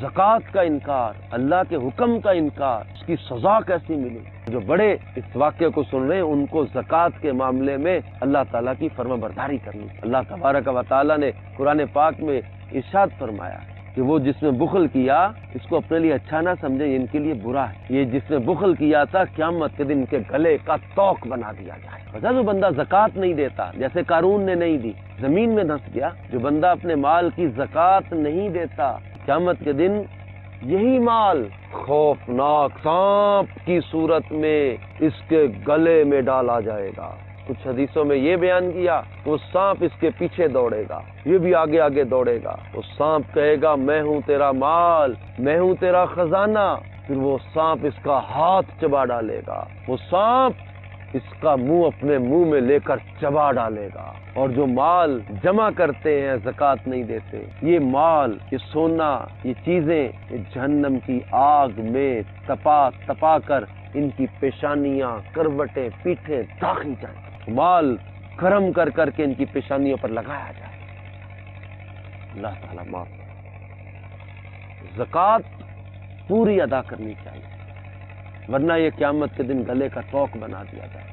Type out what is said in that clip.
زکوٰۃ کا انکار، اللہ کے حکم کا انکار، اس کی سزا کیسی ملی؟ جو بڑے اس واقعے کو سن رہے ہیں ان کو زکوٰۃ کے معاملے میں اللہ تعالیٰ کی فرما برداری کرنی۔ اللہ تبارک و تعالیٰ نے قرآن پاک میں ارشاد فرمایا کہ وہ جس نے بخل کیا اس کو اپنے لیے اچھا نہ سمجھے، یہ ان کے لیے برا ہے۔ یہ جس نے بخل کیا تھا قیامت کے دن کے گلے کا توق بنا دیا جائے۔ پتہ جو بندہ زکوٰۃ نہیں دیتا، جیسے قارون نے نہیں دی، زمین میں دھنس گیا، جو بندہ اپنے مال کی زکوٰۃ نہیں دیتا، قیامت کے دن یہی مال خوفناک سانپ کی صورت میں اس کے گلے میں ڈالا جائے گا۔ کچھ حدیثوں میں یہ بیان کیا کہ وہ سانپ اس کے پیچھے دوڑے گا، یہ بھی آگے آگے دوڑے گا، وہ سانپ کہے گا میں ہوں تیرا مال، میں ہوں تیرا خزانہ، پھر وہ سانپ اس کا ہاتھ چبا ڈالے گا، وہ سانپ اس کا منہ اپنے منہ میں لے کر چبا ڈالے گا۔ اور جو مال جمع کرتے ہیں زکوٰۃ نہیں دیتے، یہ مال، یہ سونا، یہ چیزیں، یہ جہنم کی آگ میں تپا تپا کر ان کی پیشانیاں، کروٹیں، پیٹھیں داغی جائیں، مال گرم کر کر کے ان کی پیشانیوں پر لگایا جائے۔ اللہ تعالیٰ معاف کرے۔ زکوٰۃ پوری ادا کرنی چاہیے، ورنہ یہ قیامت کے دن گلے کا توق بنا دیا جائے۔